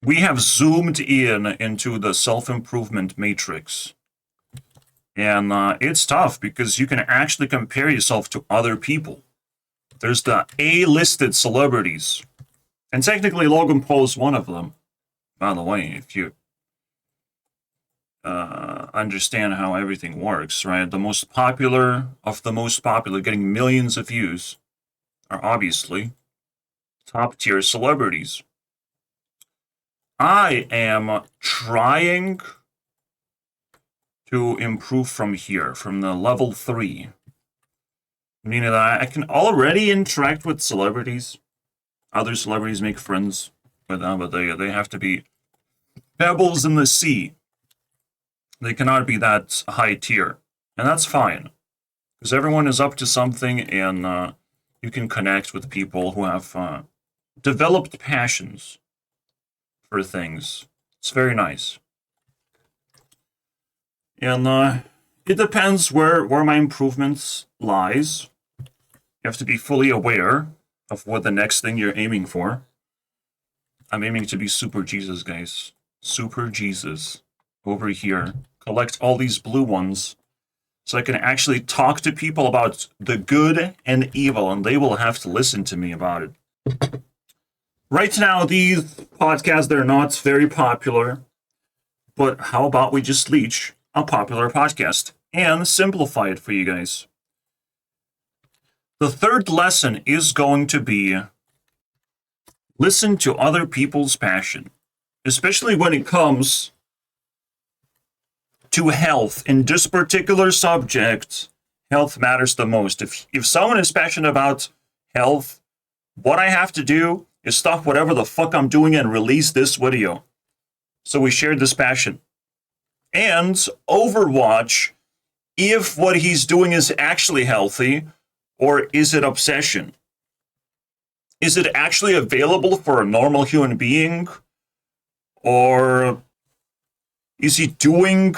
we have zoomed in into the self-improvement matrix. And it's tough because you can actually compare yourself to other people. There's the A-listed celebrities. And technically Logan Paul is one of them. By the way, if you understand how everything works, right? The most popular of the most popular, getting millions of views, are obviously top-tier celebrities. I am trying to improve from here, from the level 3. Meaning that I can already interact with celebrities. Other celebrities make friends with them, but they have to be pebbles in the sea. They cannot be that high tier. And that's fine. Because everyone is up to something, and you can connect with people who have developed passions for things. It's very nice. And it depends where my improvements lies. You have to be fully aware of what the next thing you're aiming for. I'm aiming to be Super Jesus, guys. Super Jesus. Over here. Collect all these blue ones so I can actually talk to people about the good and evil, and they will have to listen to me about it. Right now, these podcasts, they're not very popular, but how about we just leech a popular podcast and simplify it for you guys? The third lesson is going to be listen to other people's passion, especially when it comes to health. In this particular subject, health matters the most. If someone is passionate about health, what I have to do is stop whatever the fuck I'm doing and release this video. So we shared this passion. And overwatch if what he's doing is actually healthy, or is it obsession? Is it actually available for a normal human being? Or is he doing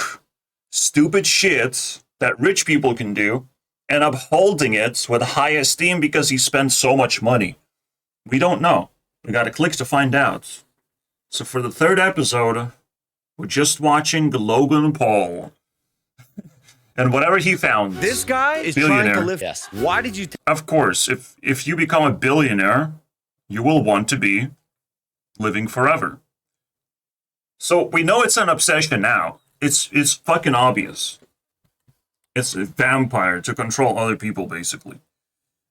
stupid shit that rich people can do and upholding it with high esteem because he spends so much money? We don't know. We gotta click to find out. So for the third episode, we're just watching the Logan Paul. And whatever he found. This guy is billionaire. trying to live. Yes. Why did you? Of course, if you become a billionaire, you will want to be living forever. So we know it's an obsession now. It's fucking obvious. It's a vampire to control other people, basically.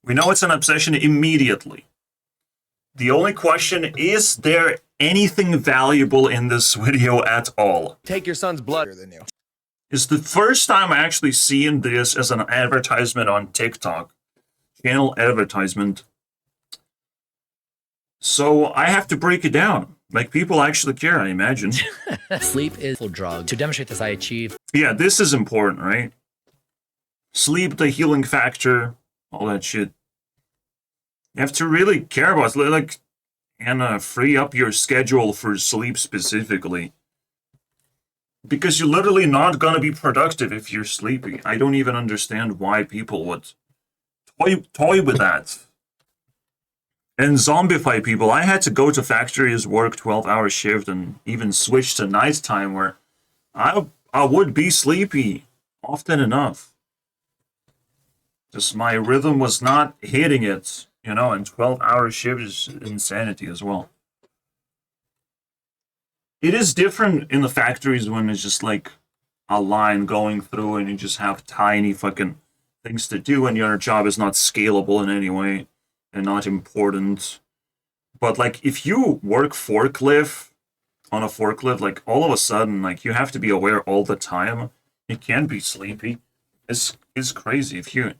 We know it's an obsession immediately. The only question, is there anything valuable in this video at all? Take your son's blood. It's the first time I actually seen this as an advertisement on TikTok. Channel advertisement. So I have to break it down. Like, people actually care, I imagine. Sleep is a drug. To demonstrate this, I achieve. Yeah, this is important, right? Sleep, the healing factor, all that shit. You have to really care about it, like, and free up your schedule for sleep specifically. Because you're literally not gonna be productive if you're sleepy. I don't even understand why people would toy with that. And zombify people. I had to go to factories, work 12-hour shift, and even switch to nighttime where I would be sleepy often enough. Just my rhythm was not hitting it, and 12-hour shift is insanity as well. It is different in the factories when it's just like a line going through and you just have tiny fucking things to do and your job is not scalable in any way and not important. But like if you work on a forklift, like all of a sudden, like you have to be aware all the time. You can be sleepy. It's crazy if you're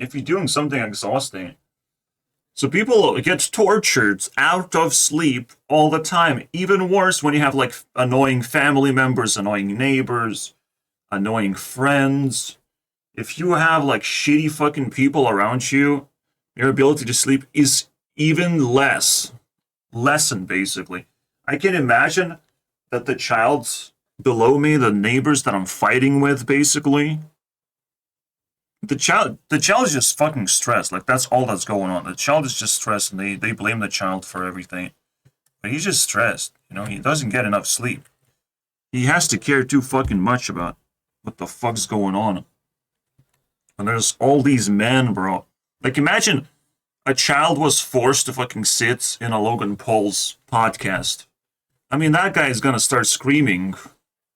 doing something exhausting. So people get tortured out of sleep all the time. Even worse when you have like annoying family members, annoying neighbors, annoying friends. If you have like shitty fucking people around you, your ability to sleep is even lessened basically. I can imagine that the child below me, the neighbors that I'm fighting with basically, the child is just fucking stressed. Like, that's all that's going on. The child is just stressed, and they blame the child for everything. But he's just stressed. You know, he doesn't get enough sleep. He has to care too fucking much about what the fuck's going on. And there's all these men, bro. Like, imagine a child was forced to fucking sit in a Logan Paul's podcast. I mean, that guy is gonna start screaming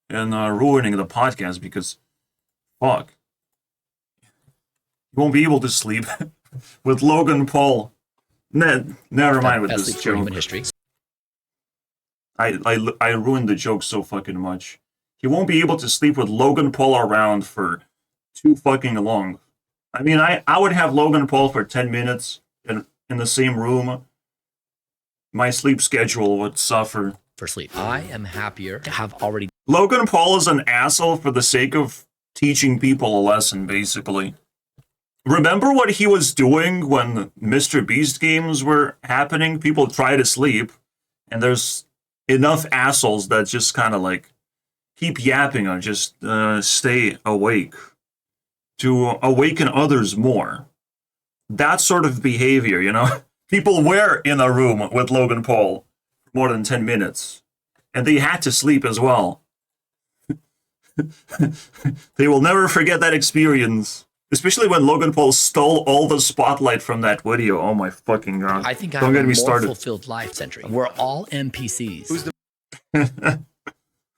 and ruining the podcast because, fuck. You won't be able to sleep with Logan Paul. Never mind with Best this sleep for joke. human history. I ruined the joke so fucking much. He won't be able to sleep with Logan Paul around for too fucking long. I mean, I would have Logan Paul for 10 minutes in the same room. My sleep schedule would suffer. For sleep. I am happier to have already Logan Paul is an asshole for the sake of teaching people a lesson, basically. Remember what he was doing when Mr. Beast games were happening? People try to sleep, and there's enough assholes that just kind of like keep yapping or just stay awake to awaken others more. That sort of behavior, you know? People were in a room with Logan Paul for more than 10 minutes, and they had to sleep as well. They will never forget that experience. Especially when Logan Paul stole all the spotlight from that video. Oh my fucking god. I think I Don't have get a me more started. fulfilled life century. We're all NPCs.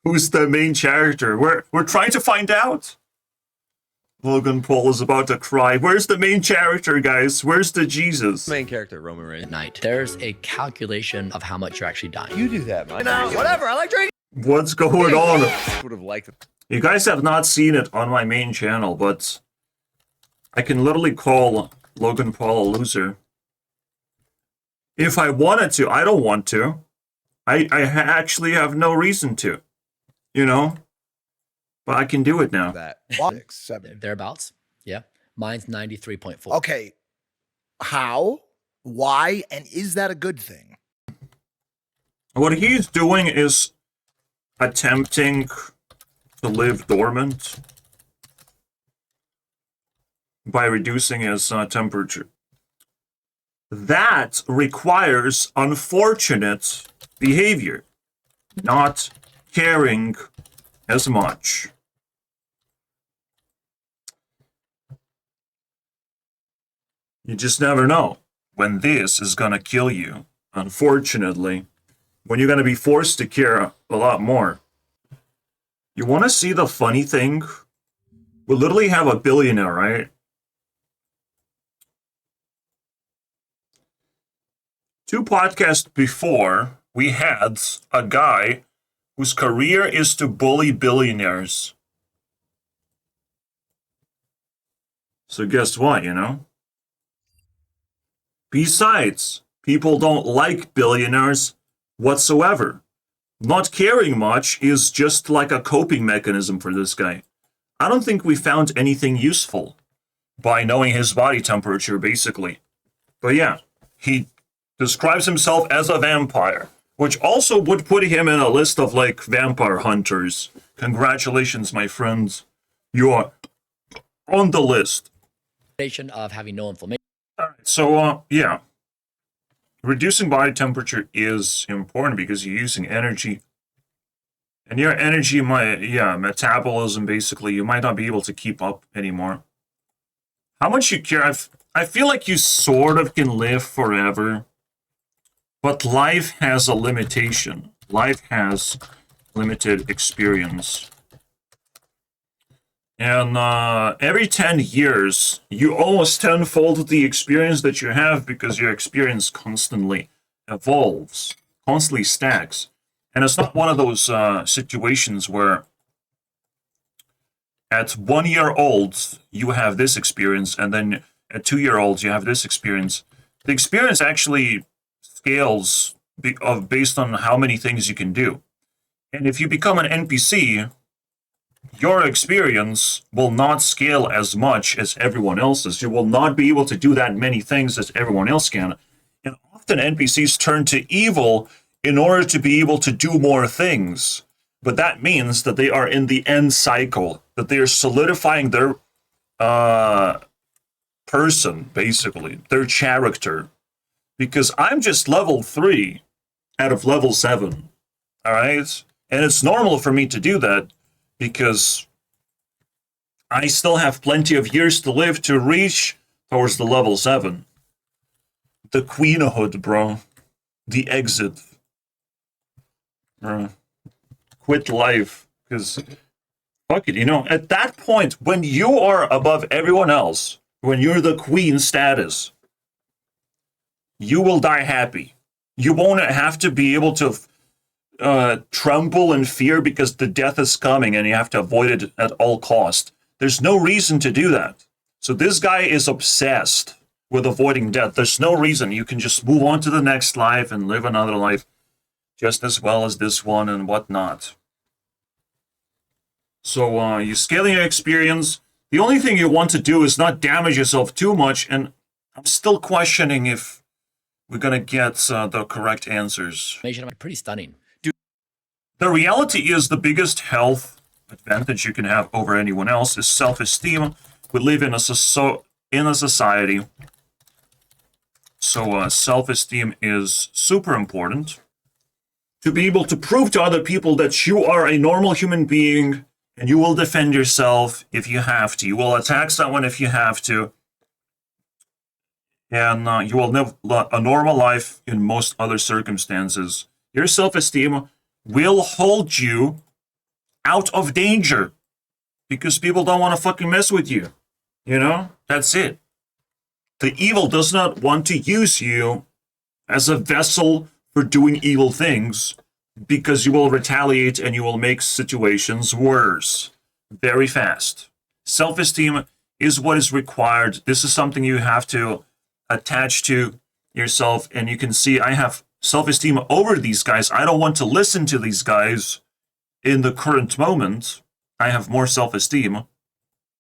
Who's the main character? We're trying to find out. Logan Paul is about to cry. Where's the main character, guys? Where's the Jesus? Main character, Roman Reigns. At night. There's a calculation of how much you're actually dying. You do that, man. Whatever. I like drinking. What's going on? Would have liked it. You guys have not seen it on my main channel, but I can literally call Logan Paul a loser. If I wanted to, I don't want to. I actually have no reason to, you know? But I can do it now. That. 6, 7. Thereabouts. Yeah. Mine's 93.4. Okay. How? Why? And is that a good thing? What he's doing is attempting to live dormant by reducing his temperature. That requires unfortunate behavior, not caring as much. You just never know when this is gonna kill you, unfortunately. When you're gonna be forced to care a lot more. You wanna see the funny thing? We literally have a billionaire, right? Two podcasts before, we had a guy whose career is to bully billionaires. So guess what, you know? Besides, people don't like billionaires whatsoever. Not caring much is just like a coping mechanism for this guy. I don't think we found anything useful by knowing his body temperature, basically. But yeah, he describes himself as a vampire, which also would put him in a list of like vampire hunters. Congratulations, my friends. You are on the list. Of having no inflammation. All right, so yeah. Reducing body temperature is important because you're using energy. And your energy metabolism, basically, you might not be able to keep up anymore. How much you care? I feel like you sort of can live forever. But life has a limitation. Life has limited experience. And every 10 years, you almost tenfold the experience that you have because your experience constantly evolves, constantly stacks. And it's not one of those situations where at 1 year old, you have this experience, and then at 2 year olds, you have this experience. The experience actually scales based on how many things you can do. And if you become an NPC, your experience will not scale as much as everyone else's. You will not be able to do that many things as everyone else can. And often NPCs turn to evil in order to be able to do more things. But that means that they are in the end cycle, that they are solidifying their person, basically, their character. Because I'm just level 3. out of level 7. All right? And it's normal for me to do that because I still have plenty of years to live to reach towards the level 7. The queenhood, bro. The exit. Bro. Quit life. Because, fuck it, at that point, when you are above everyone else, when you're the queen status, you will die happy. You won't have to be able to tremble in fear because the death is coming and you have to avoid it at all cost. There's no reason to do that. So this guy is obsessed with avoiding death. There's no reason. You can just move on to the next life and live another life just as well as this one and whatnot. So you scaling your experience. The only thing you want to do is not damage yourself too much, and I'm still questioning if we're going to get the correct answers. Pretty stunning. The reality is the biggest health advantage you can have over anyone else is self-esteem. We live in a society, so self-esteem is super important. To be able to prove to other people that you are a normal human being and you will defend yourself if you have to. You will attack someone if you have to. And you will live a normal life in most other circumstances. Your self-esteem will hold you out of danger because people don't want to fucking mess with you. That's it. The evil does not want to use you as a vessel for doing evil things because you will retaliate and you will make situations worse very fast. Self-esteem is what is required. This is something you have to attach to yourself, and you can see I have self-esteem over these guys. I don't want to listen to these guys in the current moment. I have more self-esteem,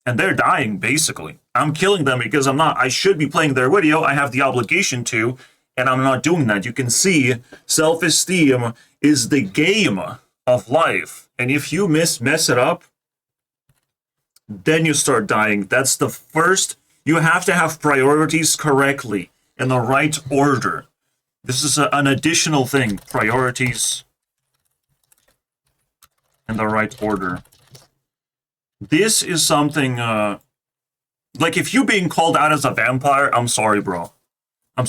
and they're dying, basically. I'm killing them because I should be playing their video. I have the obligation to, and I'm not doing that. You can see self-esteem is the game of life, and if you mess it up, then you start dying. That's the first. You have to have priorities correctly in the right order. This is an additional thing. Priorities in the right order. This is something, like if you being called out as a vampire, I'm sorry, bro.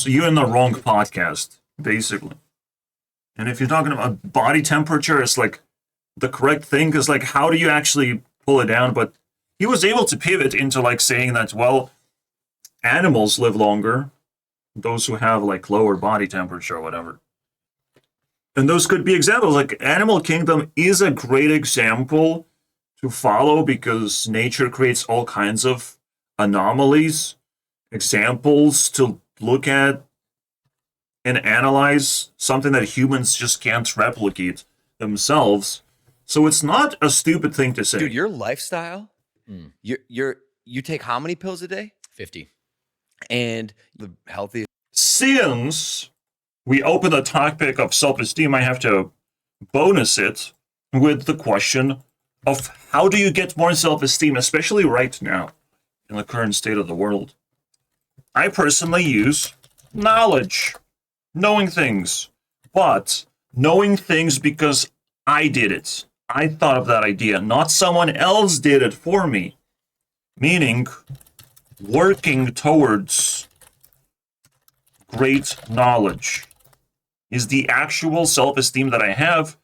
You're in the wrong podcast, basically. And if you're talking about body temperature, it's like the correct thing, because like, how do you actually pull it down? But he was able to pivot into like saying that, well, animals live longer, those who have like lower body temperature or whatever. And those could be examples. Like Animal Kingdom is a great example to follow because nature creates all kinds of anomalies, examples to look at and analyze, something that humans just can't replicate themselves. So it's not a stupid thing to say. Dude, your lifestyle, you take how many pills a day? 50. And the healthy. Since we open the topic of self-esteem, I have to bonus it with the question of how do you get more self-esteem, especially right now in the current state of the world. I personally use knowledge, knowing things, but knowing things because I did it. I thought of that idea, not someone else did it for me. Meaning, working towards great knowledge is the actual self-esteem that I have,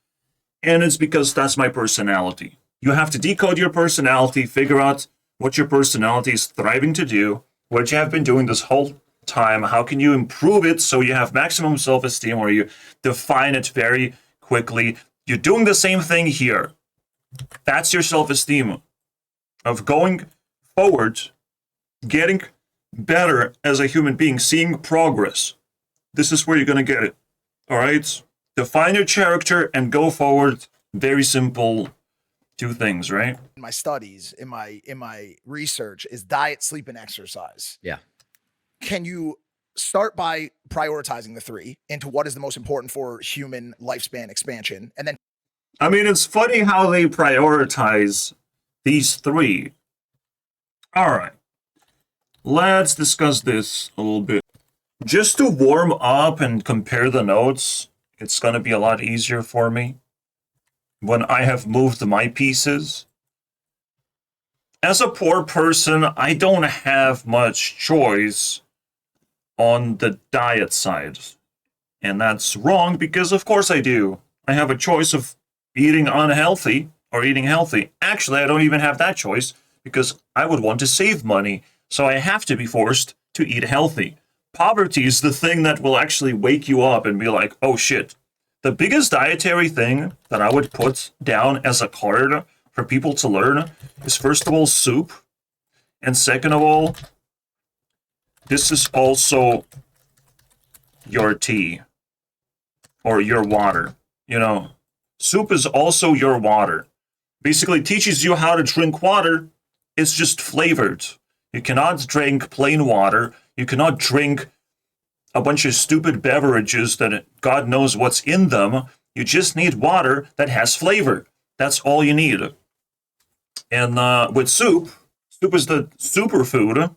and it's because that's my personality. You have to decode your personality, figure out what your personality is thriving to do, what you have been doing this whole time, how can you improve it so you have maximum self-esteem, or you define it very quickly. You're doing the same thing here. That's your self-esteem of going forward, getting better as a human being, seeing progress. This is where you're going to get it. All right? Define your character and go forward. Very simple two things, right? In my studies, in my research, is diet, sleep, and exercise. Yeah. Can you start by prioritizing the three into what is the most important for human lifespan expansion? And then I mean, it's funny how they prioritize these three. All right. Let's discuss this a little bit. Just to warm up and compare the notes, it's going to be a lot easier for me when I have moved my pieces. As a poor person, I don't have much choice on the diet side. And that's wrong because, of course, I do. I have a choice of eating unhealthy or eating healthy. Actually, I don't even have that choice because I would want to save money. So I have to be forced to eat healthy. Poverty is the thing that will actually wake you up and be like, oh shit. The biggest dietary thing that I would put down as a card for people to learn is, first of all, soup. And second of all, this is also your tea or your water. You know, soup is also your water. Basically teaches you how to drink water. It's just flavored. You cannot drink plain water. You cannot drink a bunch of stupid beverages that God knows what's in them. You just need water that has flavor. That's all you need. And with soup is the superfood.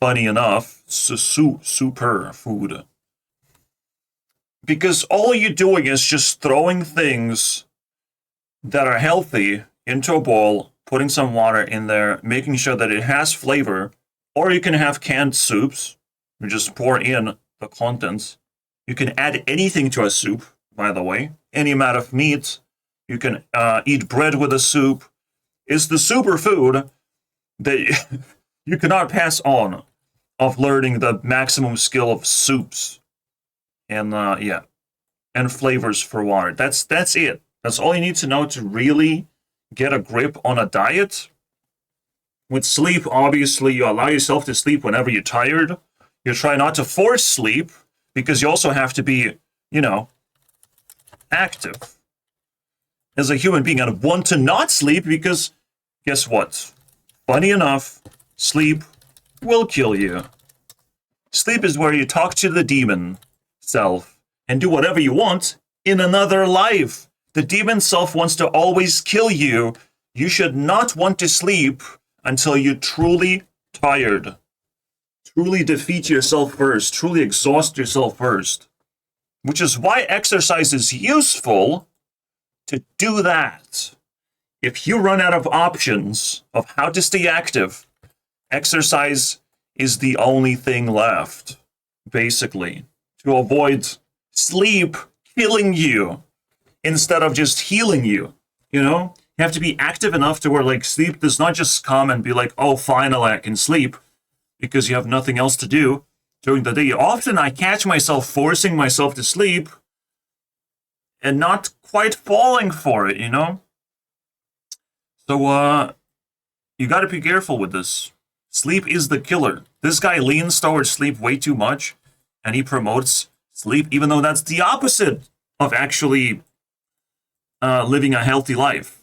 Funny enough, superfood. Because all you're doing is just throwing things that are healthy into a bowl, putting some water in there, making sure that it has flavor. Or you can have canned soups. You just pour in the contents. You can add anything to a soup, by the way. Any amount of meat. You can eat bread with a soup. It's the superfood that you cannot pass on of learning the maximum skill of soups. And and flavors for water. That's it. That's all you need to know to really get a grip on a diet. With sleep, obviously, you allow yourself to sleep whenever you're tired. You try not to force sleep because you also have to be, active as a human being and want to not sleep because guess what? Funny enough, sleep will kill you. Sleep is where you talk to the demon self and do whatever you want in another life. The demon self wants to always kill you. You should not want to sleep until you're truly tired. Truly defeat yourself first. Truly exhaust yourself first. Which is why exercise is useful to do that. If you run out of options of how to stay active, exercise is the only thing left, basically, to avoid sleep killing you instead of just healing you. You have to be active enough to where sleep does not just come and be like, oh, finally I can sleep because you have nothing else to do during the day. Often I catch myself forcing myself to sleep and not quite falling for it, So, you got to be careful with this. Sleep is the killer. This guy leans towards sleep way too much, and he promotes sleep, even though that's the opposite of actually living a healthy life.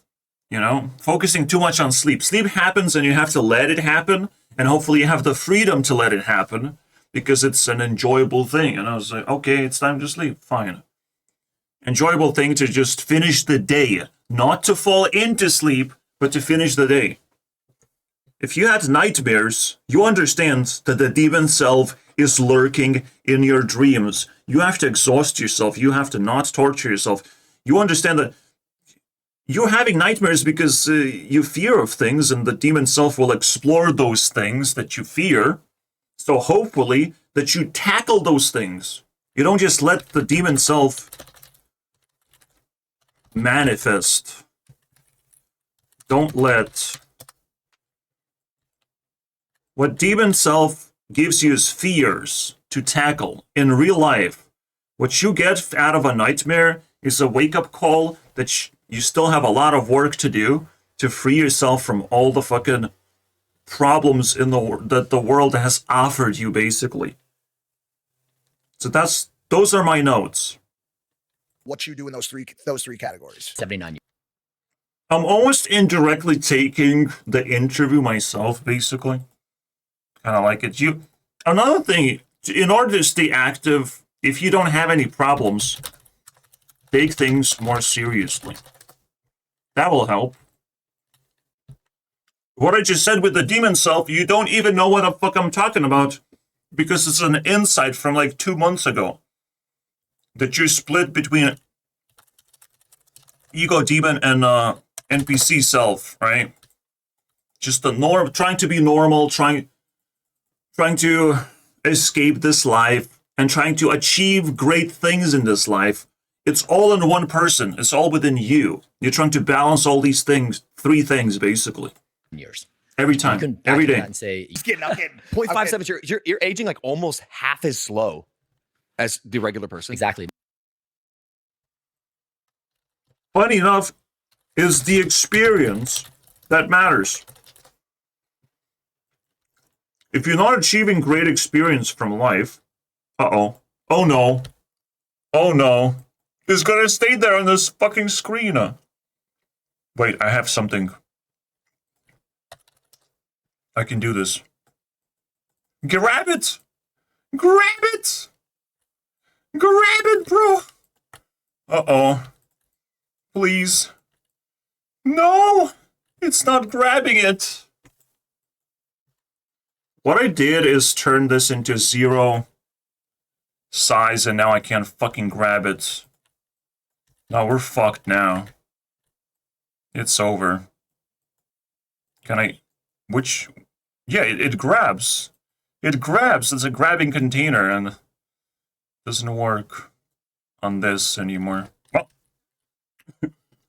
Focusing too much on sleep. Sleep happens and you have to let it happen, and hopefully you have the freedom to let it happen because it's an enjoyable thing. And I was like, okay, it's time to sleep. Fine. Enjoyable thing to just finish the day, not to fall into sleep, but to finish the day. If you had nightmares, you understand that the demon self is lurking in your dreams. You have to exhaust yourself. You have to not torture yourself. You understand that you're having nightmares because you fear of things, and the demon self will explore those things that you fear. So hopefully that you tackle those things. You don't just let the demon self manifest. Don't let... What demon self gives you is fears to tackle in real life. What you get out of a nightmare is a wake-up call that you still have a lot of work to do to free yourself from all the fucking problems that the world has offered you, basically. So those are my notes. What you do in those three categories. 79. I'm almost indirectly taking the interview myself, basically. Kind of like it. Another thing, in order to stay active, if you don't have any problems, take things more seriously. That will help. What I just said with the demon self, you don't even know what the fuck I'm talking about because it's an insight from 2 months ago. that you're split between ego demon and NPC self, right? Just the norm, trying to be normal, trying to escape this life and trying to achieve great things in this life. It's all in one person. It's all within you. You're trying to balance all these things, three things basically. Years. Every time, You can every day. and say, I'm kidding. 0.57. You're aging like almost half as slow as the regular person. exactly. Funny enough, is the experience that matters. If you're not achieving great experience from life, oh no, it's gonna stay there on this fucking screen. Wait, I have something. I can do this. Grab it! Grab it! Grab it, bro! Uh-oh. Please. No! It's not grabbing it. What I did is turn this into 0 size, and now I can't fucking grab it. No, we're fucked now. It's over. Can I... Which... Yeah, it grabs. It grabs. It's a grabbing container, and it doesn't work on this anymore. Oh.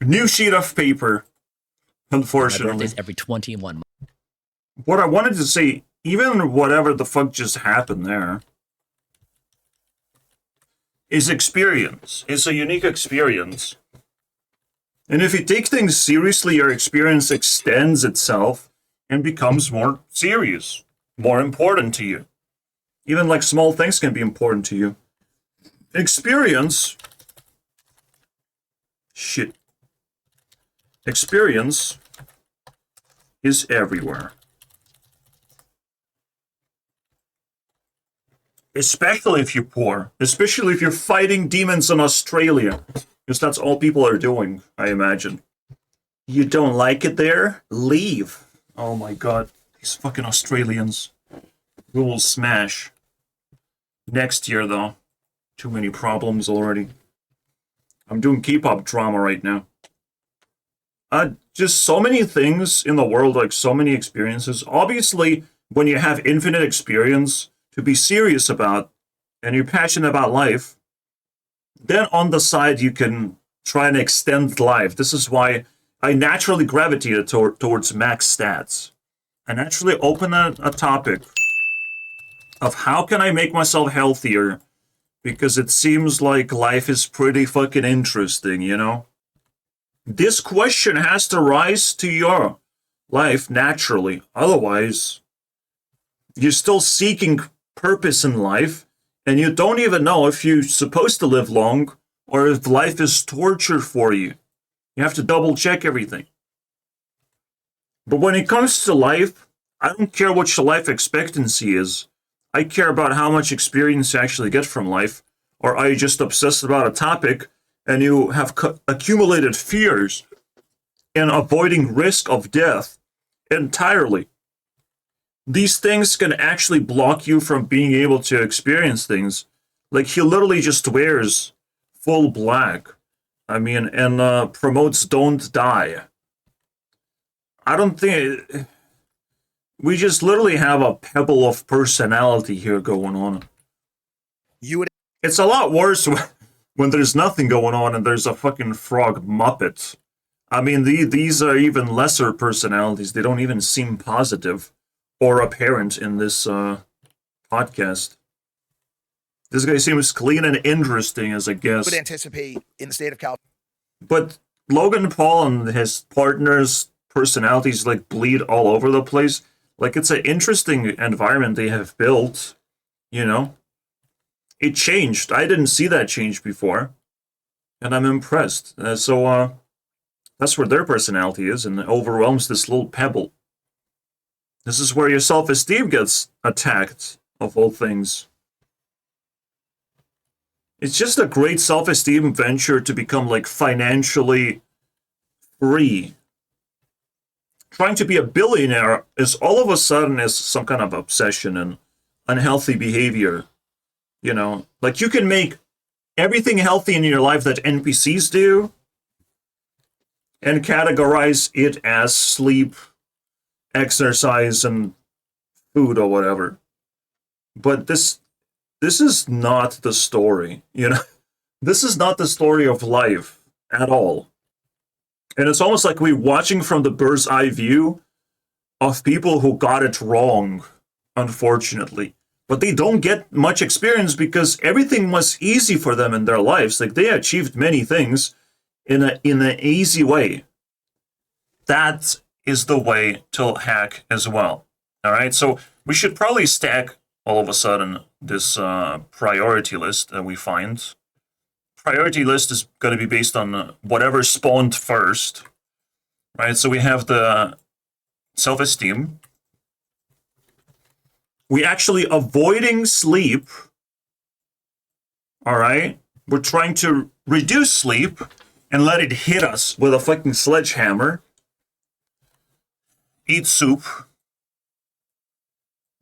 New sheet of paper, My unfortunately. birthday's every 21 months. What I wanted to say, even whatever the fuck just happened there, is experience. It's a unique experience. And if you take things seriously, your experience extends itself and becomes more serious, more important to you. Even like small things can be important to you. Experience is everywhere. Especially if you're poor. Especially if you're fighting demons in Australia. Because that's all people are doing, I imagine. You don't like it there? Leave. Oh my god. These fucking Australians. We will smash. Next year, though. Too many problems already. I'm doing K-pop drama right now. Just so many things in the world, like so many experiences. Obviously, when you have infinite experience to be serious about, and you're passionate about life, then on the side you can try and extend life. This is why I naturally gravitated towards max stats. I naturally open a topic of how can I make myself healthier, because it seems like life is pretty fucking interesting, you know? This question has to rise to your life naturally. Otherwise, you're still seeking purpose in life, and you don't even know if you're supposed to live long or if life is torture for you. You have to double check everything. But when it comes to life, I don't care what your life expectancy is. I care about how much experience you actually get from life. Or are you just obsessed about a topic and you have accumulated fears in avoiding risk of death entirely? These things can actually block you from being able to experience things. Like, he literally just wears full black. I mean, and promotes Don't Die. I don't think... We just literally have a pebble of personality here going on. You would It's a lot worse when there's nothing going on and there's a fucking frog Muppet. I mean, these are even lesser personalities. They don't even seem positive or apparent in this podcast. This guy seems clean and interesting as a guest. would anticipate in the state of California. But Logan Paul and his partners' personalities like bleed all over the place. Like, it's an interesting environment they have built, you know? It changed. I didn't see that change before. And I'm impressed. So that's where their personality is, and it overwhelms this little pebble. This is where your self-esteem gets attacked, of all things. It's just a great self-esteem venture to become, like, financially free. Trying to be a billionaire is all of a sudden is some kind of obsession and unhealthy behavior. You know, like, you can make everything healthy in your life that NPCs do and categorize it as sleep, exercise, and food or whatever. But this is not the story, you know? This is not the story of life at all. And it's almost like we're watching from the bird's eye view of people who got it wrong, unfortunately. But they don't get much experience because everything was easy for them in their lives. Like, they achieved many things in an easy way. That is the way to hack as well. All right, so we should probably stack all of a sudden this priority list that we find. Priority list is going to be based on whatever spawned first, right? So we have the self-esteem. We actually avoiding sleep. All right, we're trying to reduce sleep and let it hit us with a fucking sledgehammer. Eat soup.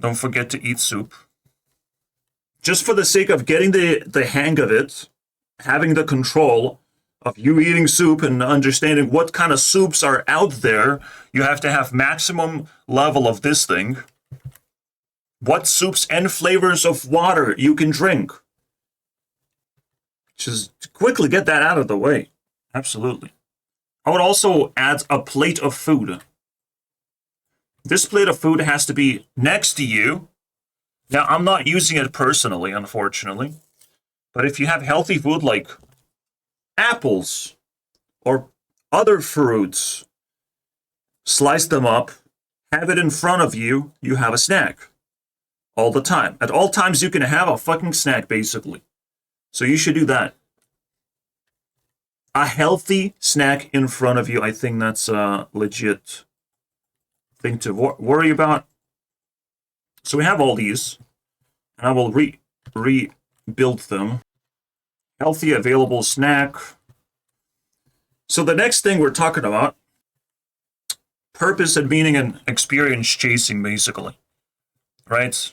Don't forget to eat soup. Just for the sake of getting the hang of it, having the control of you eating soup and understanding what kind of soups are out there, you have to have maximum level of this thing. What soups and flavors of water you can drink. Just quickly get that out of the way. Absolutely. I would also add a plate of food. This plate of food has to be next to you. Now, I'm not using it personally, unfortunately. But if you have healthy food like apples or other fruits, slice them up, have it in front of you, you have a snack. All the time. At all times, you can have a fucking snack, basically. So you should do that. A healthy snack in front of you, I think that's a legit thing to worry about. So we have all these, and I will rebuild them. Healthy, available snack. So the next thing we're talking about, purpose and meaning and experience chasing, basically. Right?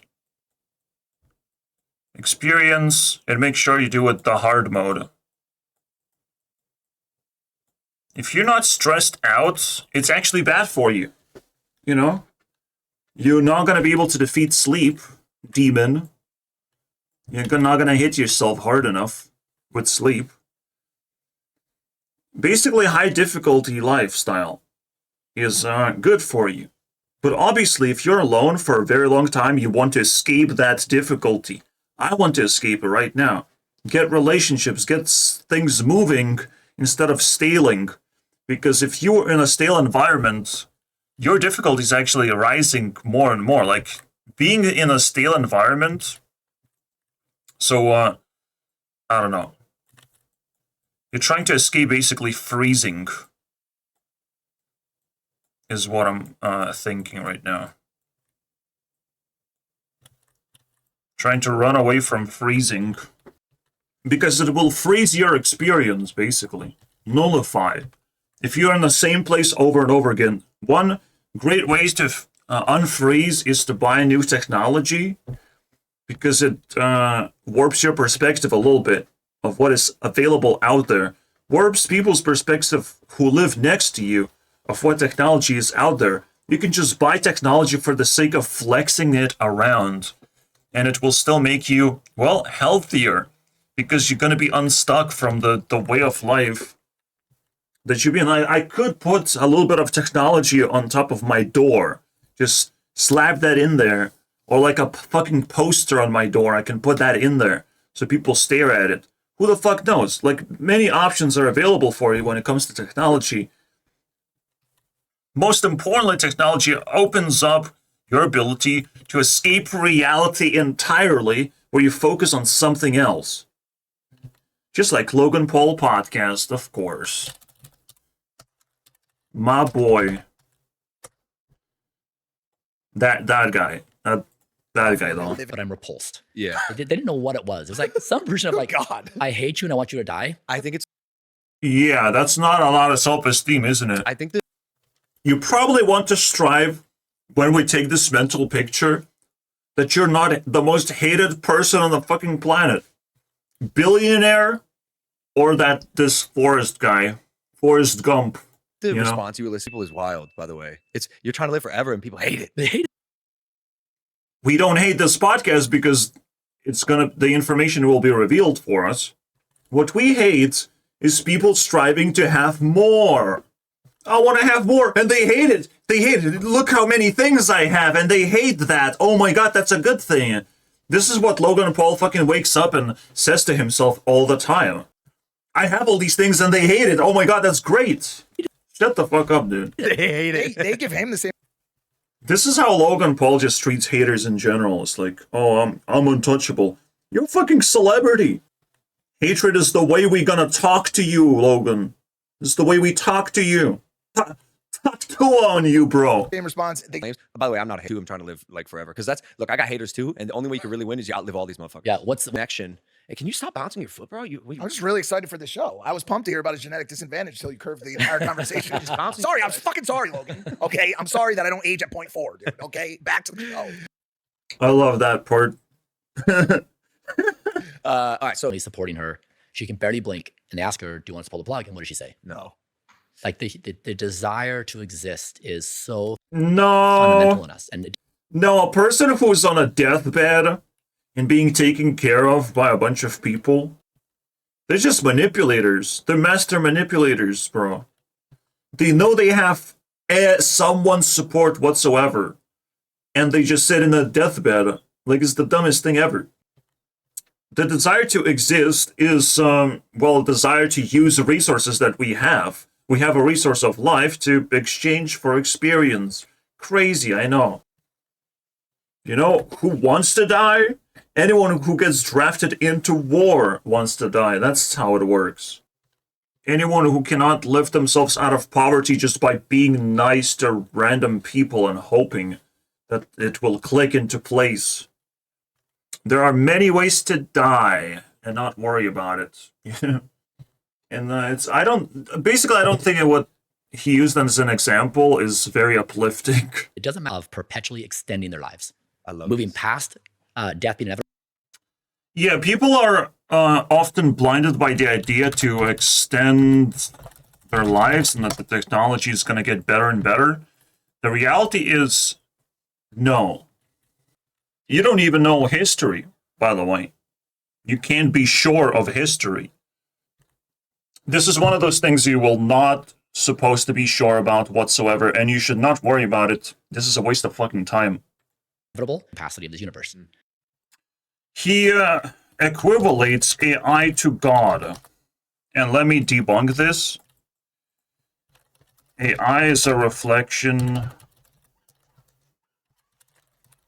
Experience, and make sure you do it the hard mode. If you're not stressed out, it's actually bad for you. You know? You're not going to be able to defeat sleep, demon. You're not going to hit yourself hard enough with sleep. Basically, high difficulty lifestyle is good for you. But obviously, if you're alone for a very long time, you want to escape that difficulty. I want to escape it right now. Get relationships, get things moving instead of staling. Because if you're in a stale environment, your difficulty is actually rising more and more. Like, being in a stale environment, so, I don't know. You're trying to escape basically freezing, is what I'm thinking right now. Trying to run away from freezing. Because it will freeze your experience, basically. Nullify. If you're in the same place over and over again, one great way to unfreeze is to buy new technology. Because it warps your perspective a little bit of what is available out there. Warps people's perspective who live next to you of what technology is out there. You can just buy technology for the sake of flexing it around. And it will still make you, well, healthier. Because you're going to be unstuck from the way of life that you've been. I could put a little bit of technology on top of my door. Just slap that in there. Or like a fucking poster on my door. I can put that in there so people stare at it. Who the fuck knows? Like, many options are available for you when it comes to technology. Most importantly, technology opens up your ability to escape reality entirely, where you focus on something else. Just like Logan Paul Podcast, of course. My boy. That guy. That guy, though. But I'm repulsed. Yeah. They didn't know what it was. It was like some version of like, God. I hate you and I want you to die. I think it's, Yeah, that's not a lot of self-esteem, isn't it? I think that, You probably want to strive, when we take this mental picture, that you're not the most hated person on the fucking planet. billionaire or this Forrest guy, Forrest Gump. The You know? response you elicit people is wild, by the way. It's you're trying to live forever and people hate it. They hate it. We don't hate this podcast because the information will be revealed for us. What we hate is people striving to have more. I want to have more, and they hate it. They hate it. Look how many things I have, and they hate that. Oh my god, that's a good thing. This is what Logan Paul fucking wakes up and says to himself all the time. I have all these things, and they hate it. Oh my god, that's great. Shut the fuck up, dude. They hate it. They give him the same. This is how Logan Paul just treats haters in general. It's like, oh, I'm untouchable. You're a fucking celebrity. Hatred is the way we gonna talk to you, Logan. It's the way we talk to you. Tattoo on you, bro. Same response. By the way, I'm not a hater. I'm trying to live like forever. Because look, I got haters too. And the only way you can really win is you outlive all these motherfuckers. Yeah, what's the Connection. Hey, can you stop bouncing your foot, bro? I'm just really excited for the show. I was pumped to hear about his genetic disadvantage until you curved the entire conversation. Sorry, I'm fucking sorry, Logan. Okay, I'm sorry that I don't age at 0.4, dude. Okay, back to the show. I love that part. All right, so he's supporting her? She can barely blink, and they ask her, "Do you want us to pull the plug?" And what does she say? no. Like the desire to exist is so No. fundamental in us, and No, a person who's on a deathbed and being taken care of by a bunch of people, they're just manipulators. They're master manipulators, bro. They know they have someone's support whatsoever, and they just sit in a deathbed like it's the dumbest thing ever. The desire to exist is, a desire to use the resources that we have. We have a resource of life to exchange for experience. Crazy, I know. You know, who wants to die? Anyone who gets drafted into war wants to die. That's how it works. Anyone who cannot lift themselves out of poverty just by being nice to random people and hoping that it will click into place. There are many ways to die and not worry about it. And I don't think what he used as an example is very uplifting. it doesn't matter of perpetually extending their lives, I love moving this. past death being inevitable. Yeah, people are often blinded by the idea to extend their lives and that the technology is going to get better and better. The reality is, no. You don't even know history, by the way. You can't be sure of history. This is one of those things you will not supposed to be sure about whatsoever, and you should not worry about it. This is a waste of fucking time. Capacity of this universe. He equivalates AI to God. And let me debunk this. AI is a reflection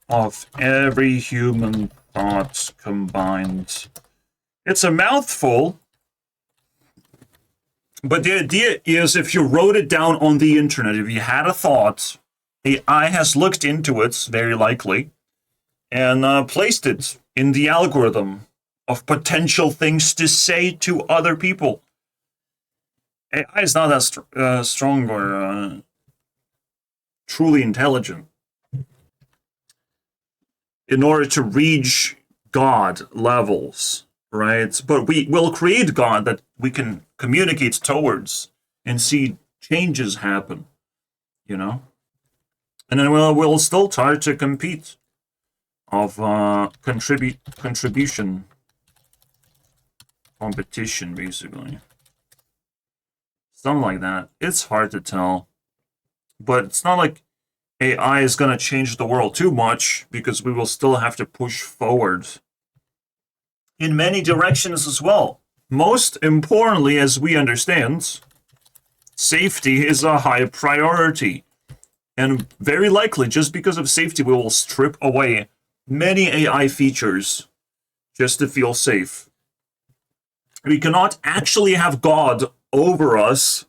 of every human thought combined. It's a mouthful, but the idea is if you wrote it down on the internet, if you had a thought, AI has looked into it, very likely, and placed it in the algorithm of potential things to say to other people. AI is not that strong or truly intelligent. In order to reach God levels, right? But we will create God that we can communicate towards and see changes happen, you know? And then we'll still try to compete of contribution, competition, basically. Something like that. It's hard to tell. But it's not like AI is going to change the world too much, because we will still have to push forward in many directions as well. Most importantly, as we understand, safety is a high priority. And very likely, just because of safety, we will strip away many AI features just to feel safe. We cannot actually have God over us,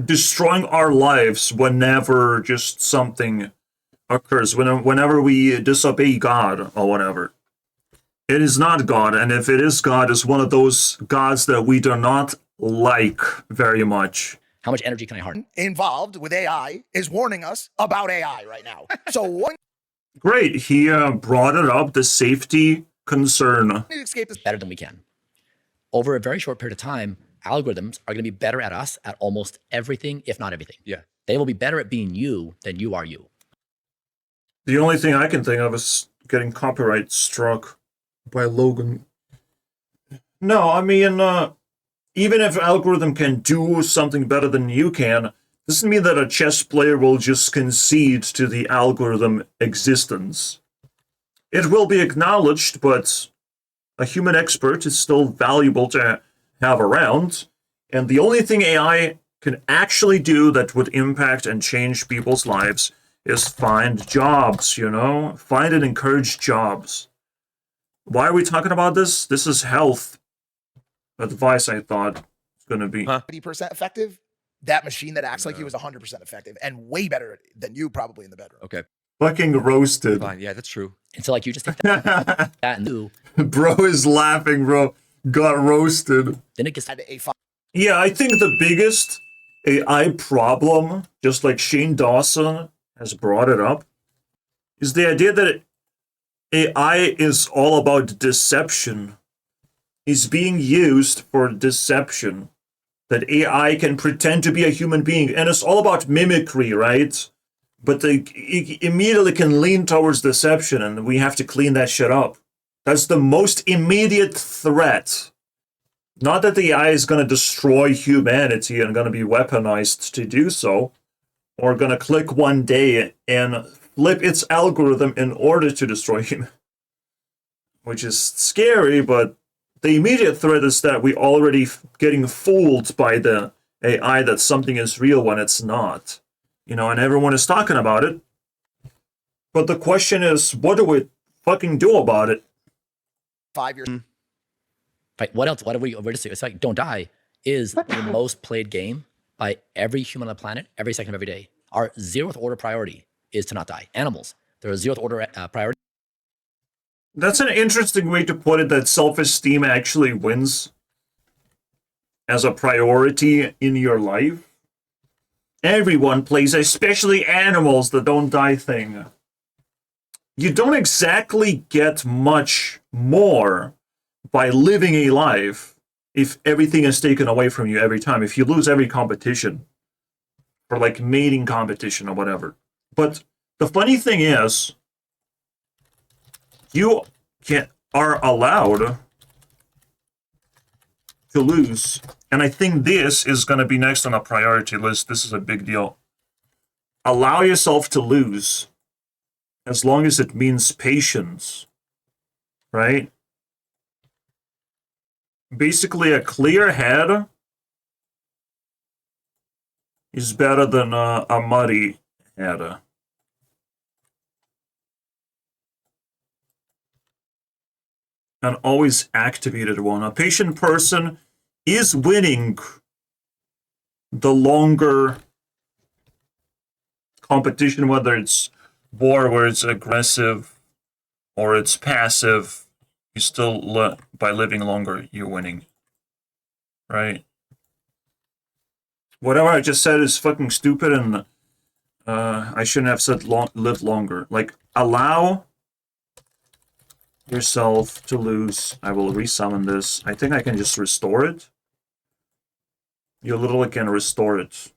destroying our lives whenever just something occurs, whenever we disobey God or whatever. It is not God, and if it is God, it's one of those gods that we do not like very much. How much energy can I harness? Involved with AI is warning us about AI right now. So one Great, he brought it up, the safety concern. Escape this. better than we can. Over a very short period of time, algorithms are going to be better at us at almost everything, if not everything. Yeah. They will be better at being you than you are you. The only thing I can think of is getting copyright struck by Logan. No, I mean, even if algorithm can do something better than you can, doesn't mean that a chess player will just concede to the algorithm existence. It will be acknowledged, but a human expert is still valuable to have around. And the only thing AI can actually do that would impact and change people's lives is find jobs, you know? Find and encourage jobs. Why are we talking about this? This is health advice, I thought it's going to be. 80% effective. That machine that acts like you is 100% effective and way better than you probably in the bedroom. Okay. Fucking roasted. Fine. Yeah, that's true. And so like you just take that and do, Bro is laughing, bro. Got roasted. then it gets Had a Yeah, I think the biggest AI problem, just like Shane Dawson has brought it up, is the idea that AI is all about deception. Is being used for deception. That AI can pretend to be a human being, and it's all about mimicry, right? But they immediately can lean towards deception, and we have to clean that shit up. That's the most immediate threat. Not that the AI is going to destroy humanity and going to be weaponized to do so, or going to click one day and flip its algorithm in order to destroy him. Which is scary, but the immediate threat is that we already getting fooled by the AI that something is real when it's not. You know, and everyone is talking about it. But the question is, what do we fucking do about it? 5 years. Right. What else? What are we? We're just, it's like Don't Die is the most played game by every human on the planet every second of every day. Our 0th order priority is to not die. Animals, their 0th order priority. That's an interesting way to put it, that self-esteem actually wins as a priority in your life. Everyone plays, especially animals, the don't die thing. You don't exactly get much more by living a life if everything is taken away from you every time. If you lose every competition, or like mating competition or whatever. But the funny thing is, you are allowed to lose. And I think this is going to be next on a priority list. This is a big deal. Allow yourself to lose, as long as it means patience, right? Basically, a clear head is better than a muddy head. An always activated one. A patient person is winning the longer competition, whether it's war where it's aggressive or it's passive. You still, by living longer, you're winning. Right? Whatever I just said is fucking stupid, and I shouldn't have said live longer. Like, allow yourself to lose. I will resummon this. I think I can just restore it. You literally can restore it.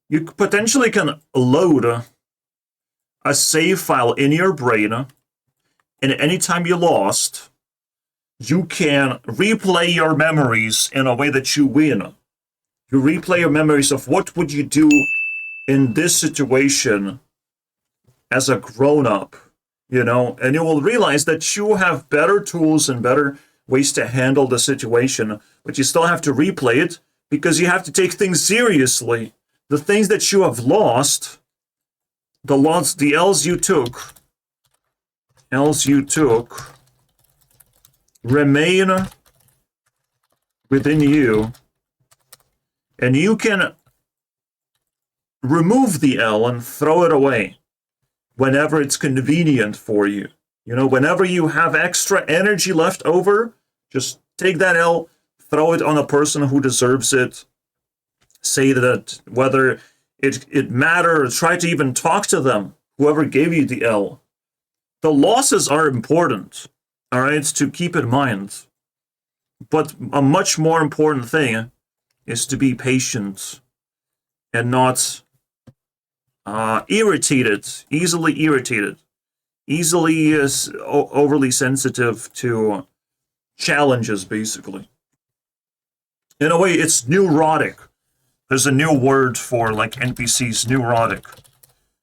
You potentially can load a save file in your brain, and anytime you lost, you can replay your memories in a way that you win. You replay your memories of what would you do in this situation as a grown-up, you know, and you will realize that you have better tools and better ways to handle the situation, but you still have to replay it because you have to take things seriously. The things that you have lost, the L's you took, remain within you, and you can remove the L and throw it away whenever it's convenient for you. You know, whenever you have extra energy left over, just take that L, throw it on a person who deserves it. Say that whether it matters, try to even talk to them, whoever gave you the L. the losses are important, all right, to keep in mind. But a much more important thing is to be patient and not easily irritated, easily overly sensitive to challenges, basically. In a way, it's neurotic. There's a new word for like NPCs, neurotic.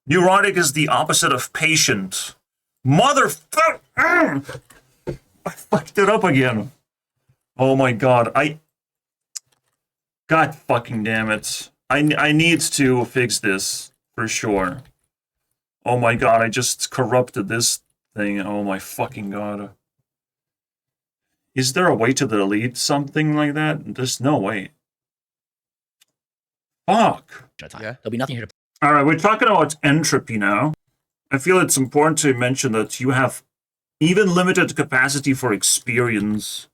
Neurotic is the opposite of patient. Motherfucker! I fucked it up again. Oh my god, God fucking damn it. I need to fix this, for sure. Oh my god, I just corrupted this thing. Oh my fucking god. Is there a way to delete something like that? There's no way. Fuck. Yeah. There'll be nothing here to. Alright, we're talking about entropy now. I feel it's important to mention that you have even limited capacity for experience.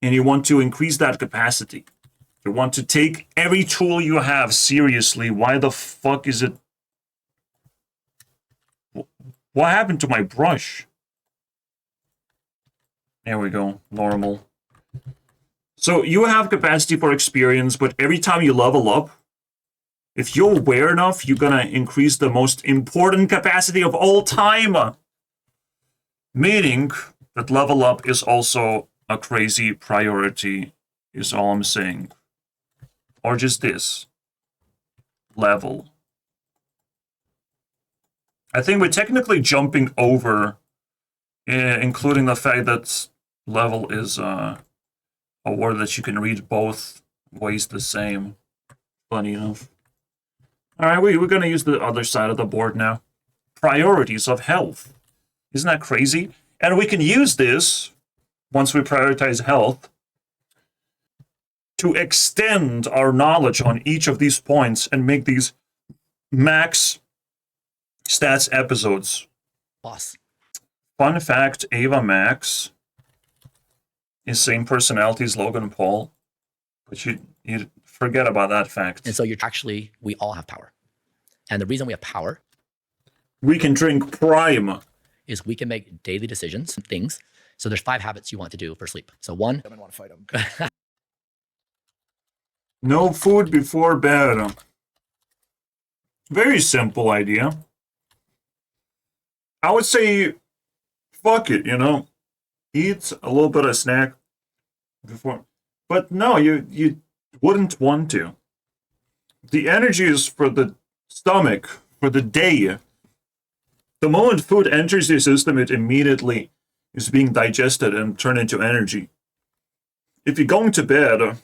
And you want to increase that capacity. You want to take every tool you have seriously. Why the fuck is it... What happened to my brush? There we go. Normal. So you have capacity for experience, but every time you level up, if you're aware enough, you're gonna increase the most important capacity of all time. Meaning that level up is also a crazy priority, is all I'm saying. Or just this. Level. I think we're technically jumping over, including the fact that level is a word that you can read both ways the same. Funny enough. Alright, we're going to use the other side of the board now. Priorities of health. Isn't that crazy? And we can use this, once we prioritize health, to extend our knowledge on each of these points and make these max stats episodes. Boss. Fun fact, Ava Max is same personality as Logan Paul. But you forget about that fact. And so we all have power. And the reason we have power we can drink Prime. Is we can make daily decisions and things. So there's 5 habits you want to do for sleep. So 1. I want to fight him. No food before bed. Very simple idea. I would say, fuck it, eat a little bit of snack before. But no, you wouldn't want to. The energy is for the stomach, for the day. The moment food enters your system, it immediately is being digested and turned into energy. If you're going to bed,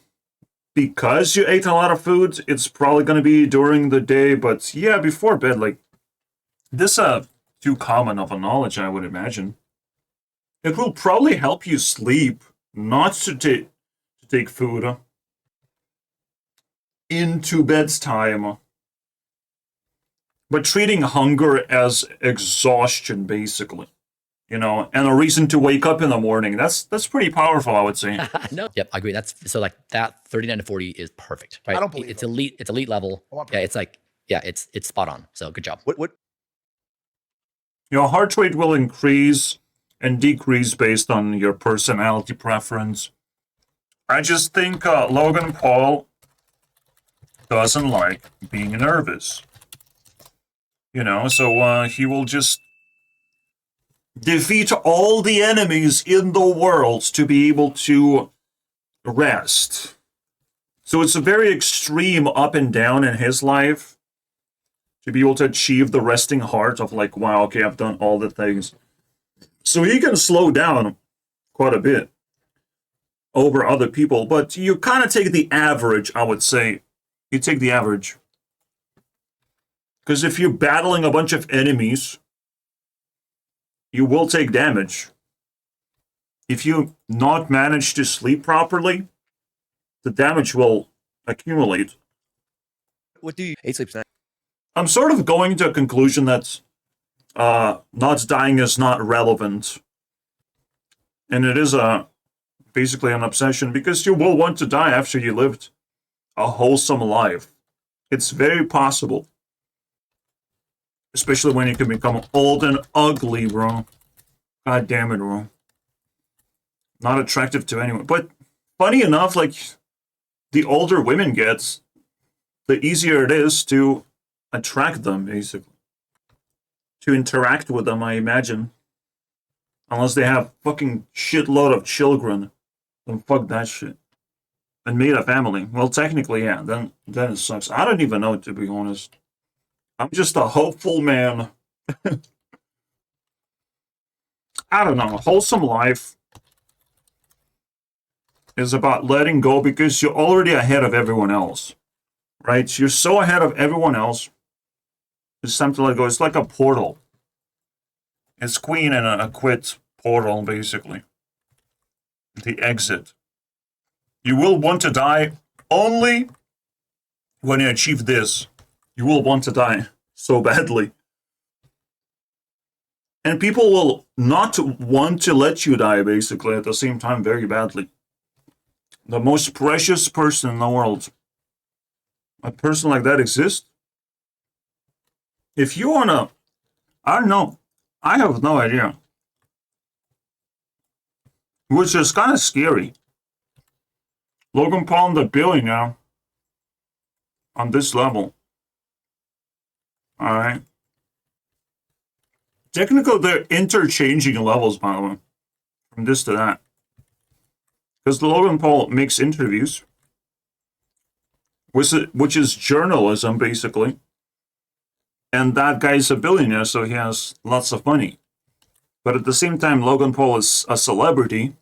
because you ate a lot of food, it's probably going to be during the day, but yeah, before bed, like, this too common of a knowledge, I would imagine. It will probably help you sleep, not to take food into bedtime. But treating hunger as exhaustion, basically, and a reason to wake up in the morning. That's pretty powerful, I would say. No. Yep, I agree. That's so like that 39 to 40 is perfect. Right? I don't believe it's him. elite. It's elite level. Yeah, it's like it's spot on. So good job. What? Your heart rate will increase and decrease based on your personality preference. I just think Logan Paul doesn't like being nervous. So he will just defeat all the enemies in the world to be able to rest. So it's a very extreme up and down in his life to be able to achieve the resting heart of like, wow, okay, I've done all the things. So he can slow down quite a bit over other people, but you kind of take the average, I would say. You take the average. Because if you're battling a bunch of enemies, you will take damage. If you not manage to sleep properly, the damage will accumulate. What do you 8 sleep snack? I'm sort of going to a conclusion that not dying is not relevant. And it is basically an obsession because you will want to die after you lived a wholesome life. It's very possible. Especially when you can become old and ugly, bro. God damn it, bro. Not attractive to anyone. But funny enough, like, the older women get, the easier it is to attract them, basically. To interact with them, I imagine. Unless they have fucking shitload of children. Then fuck that shit. And made a family. Well, technically, yeah. Then it sucks. I don't even know, to be honest. I'm just a hopeful man. I don't know. Wholesome life is about letting go because you're already ahead of everyone else. Right? You're so ahead of everyone else. It's time to let go. It's like a portal. It's queen and a quit portal, basically. The exit. You will want to die only when you achieve this. You will want to die so badly. And people will not want to let you die, basically, at the same time, very badly. The most precious person in the world. A person like that exists? If you wanna... I don't know. I have no idea. Which is kind of scary. Logan Paul and the billionaire on this level. Alright. Technically, they're interchanging levels, by the way. From this to that. Because Logan Paul makes interviews. Which is journalism, basically. And that guy's a billionaire, so he has lots of money. But at the same time, Logan Paul is a celebrity.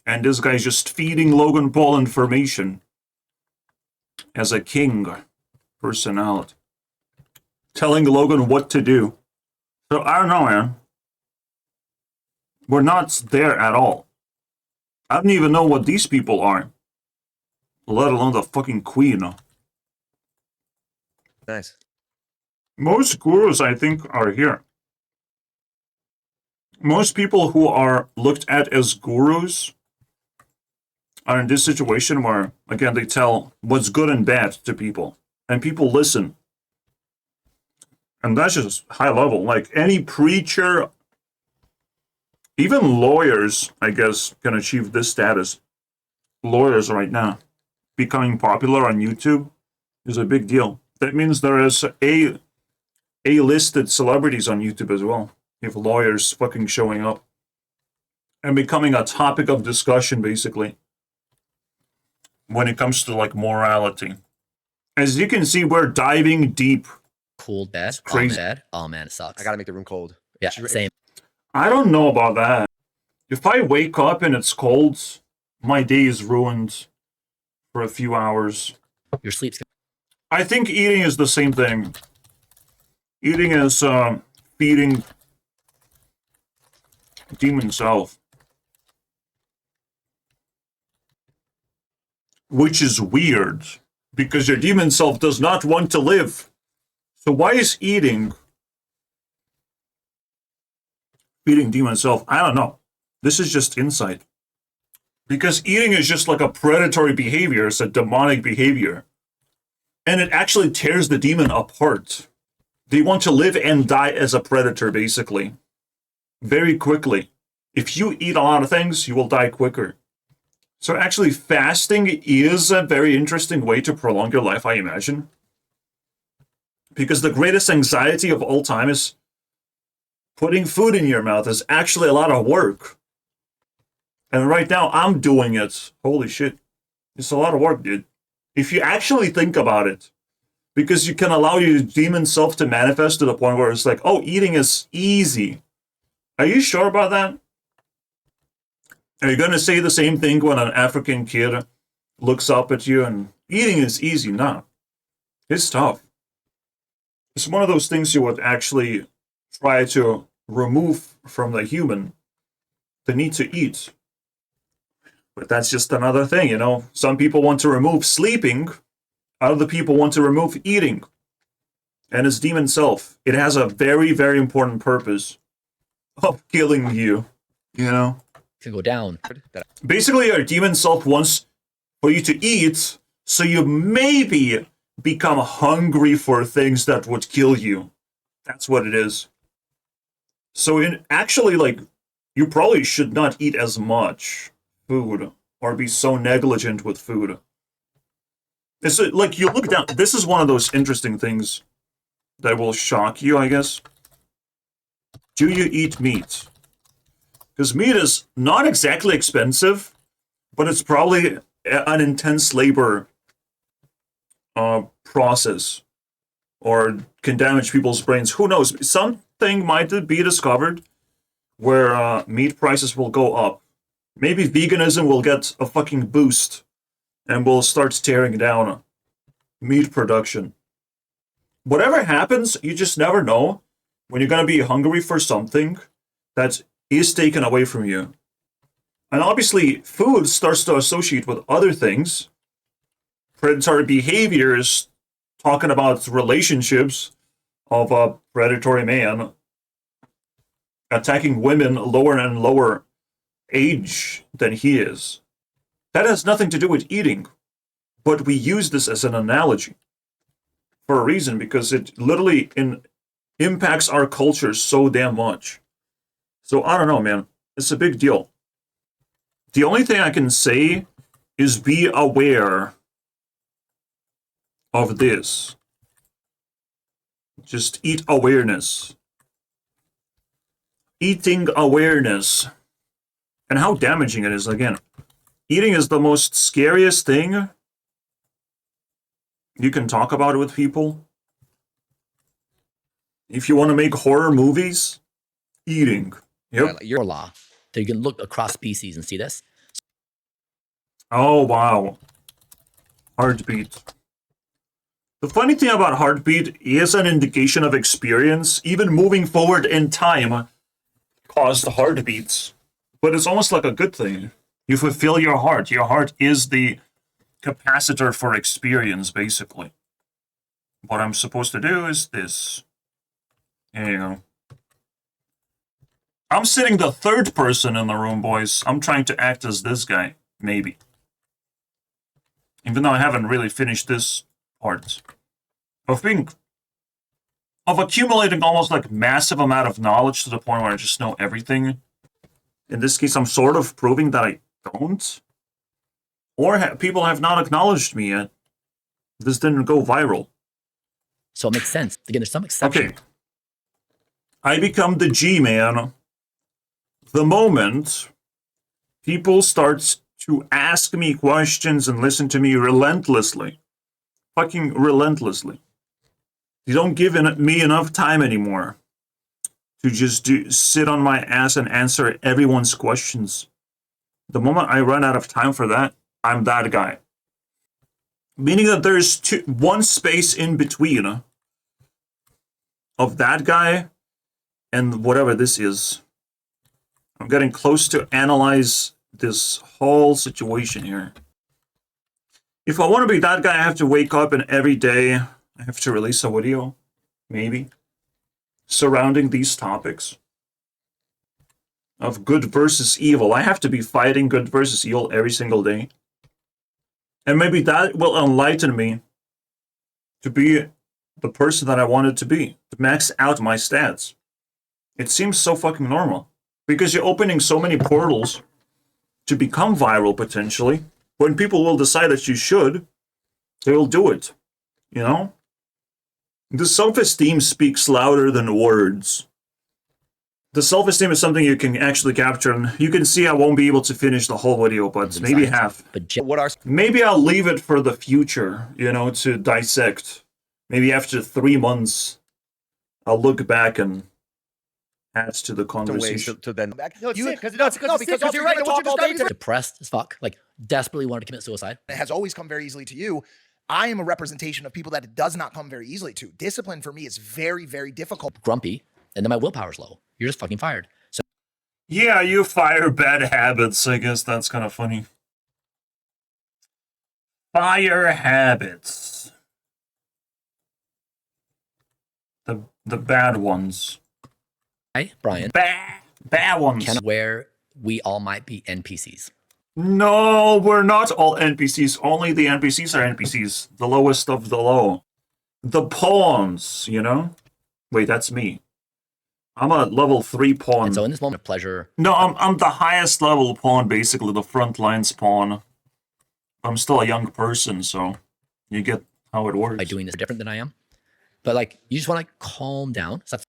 And this guy's just feeding Logan Paul information. As a king personality. Telling Logan what to do. So, I don't know, man. We're not there at all. I don't even know what these people are. Let alone the fucking queen. Nice. Most gurus, I think, are here. Most people who are looked at as gurus are in this situation where, again, they tell what's good and bad to people. And people listen. And that's just high level. Like, any preacher, even lawyers, I guess, can achieve this status. Lawyers right now. Becoming popular on YouTube is a big deal. That means there is A-listed celebrities on YouTube as well. You have lawyers fucking showing up. And becoming a topic of discussion, basically. When it comes to, like, morality. As you can see, we're diving deep. Cool dad. Crazy. Dad. Oh man, it sucks. I gotta make the room cold. Yeah, same. I don't know about that. If I wake up and it's cold, my day is ruined for a few hours. Your sleep's I think eating is the same thing. Eating is feeding demon self. Which is weird, because your demon self does not want to live. So why is eating feeding demon self? I don't know. This is just insight. Because eating is just like a predatory behavior. It's a demonic behavior. And it actually tears the demon apart. They want to live and die as a predator, basically. Very quickly. If you eat a lot of things, you will die quicker. So actually, fasting is a very interesting way to prolong your life, I imagine. Because the greatest anxiety of all time is putting food in your mouth is actually a lot of work. And right now, I'm doing it. Holy shit. It's a lot of work, dude. If you actually think about it, because you can allow your demon self to manifest to the point where it's like, oh, eating is easy. Are you sure about that? Are you going to say the same thing when an African kid looks up at you and eating is easy? No. It's tough. It's one of those things you would actually try to remove from the human, the need to eat. But that's just another thing, you know. Some people want to remove sleeping. Other people want to remove eating. And it's demon self. It has a very, very important purpose of killing you, you know. Can go down. Basically, your demon self wants for you to eat, so you maybe become hungry for things that would kill you. That's what it is. So actually, like, you probably should not eat as much food or be so negligent with food. It's like you look down. This is one of those interesting things that will shock you, I guess. Do you eat meat? Because meat is not exactly expensive, but it's probably an intense labor process, or can damage people's brains. Who knows? Something might be discovered where meat prices will go up. Maybe veganism will get a fucking boost and will start tearing down meat production. Whatever happens, you just never know when you're going to be hungry for something that is taken away from you. And obviously, food starts to associate with other things. Predatory behaviors, talking about relationships of a predatory man, attacking women lower and lower age than he is. That has nothing to do with eating, but we use this as an analogy for a reason, because it literally impacts our culture so damn much. So I don't know, man. It's a big deal. The only thing I can say is be aware of this. Just eat awareness. Eating awareness. And how damaging it is. Again, eating is the most scariest thing you can talk about with people. If you want to make horror movies, eating. Yep. Your law. So you can look across species and see this. Oh, wow. Heartbeat. The funny thing about heartbeat is an indication of experience. Even moving forward in time caused heartbeats. But it's almost like a good thing. You fulfill your heart. Your heart is the capacitor for experience, basically. What I'm supposed to do is this. There you go. I'm sitting the third person in the room, boys. I'm trying to act as this guy, maybe. Even though I haven't really finished this part. Of accumulating almost like massive amount of knowledge to the point where I just know everything. In this case, I'm sort of proving that I don't. Or people have not acknowledged me yet. This didn't go viral. So it makes sense. Again, there's some exception. Okay. I become the G-man the moment people start to ask me questions and listen to me relentlessly. Fucking relentlessly. You don't give me enough time anymore to just sit on my ass and answer everyone's questions. The moment I run out of time for that, I'm that guy. Meaning that there's one space in between of that guy and whatever this is. I'm getting close to analyze this whole situation here. If I want to be that guy, I have to wake up and every day I have to release a video, maybe, surrounding these topics of good versus evil. I have to be fighting good versus evil every single day. And maybe that will enlighten me to be the person that I wanted to be, to max out my stats. It seems so fucking normal. Because you're opening so many portals to become viral, potentially. When people will decide that you should, they will do it. You know? The self-esteem speaks louder than words. The self-esteem is something you can actually capture, and you can see I won't be able to finish the whole video, but maybe half. Maybe I'll leave it for the future, you know, to dissect. Maybe after 3 months, I'll look back and add to the conversation. To then Because you're right. Talk all day. Depressed as fuck. Like, desperately wanted to commit suicide. It has always come very easily to you. I am a representation of people that it does not come very easily to. Discipline for me is very, very difficult. Grumpy. And then my willpower's low. You're just fucking fired. So Yeah, you fire bad habits. I guess that's kind of funny. Fire habits. The bad ones. Brian, Bad ones. where we all might be NPCs. No, we're not all NPCs. Only the NPCs are NPCs. The lowest of the low. The pawns, you know? Wait, that's me. I'm a level 3 pawn. And so in this moment of pleasure, No, I'm the highest level pawn, basically, the frontline pawn. I'm still a young person, so you get how it works. by doing this different than I am. But like, you just want to like calm down. So that's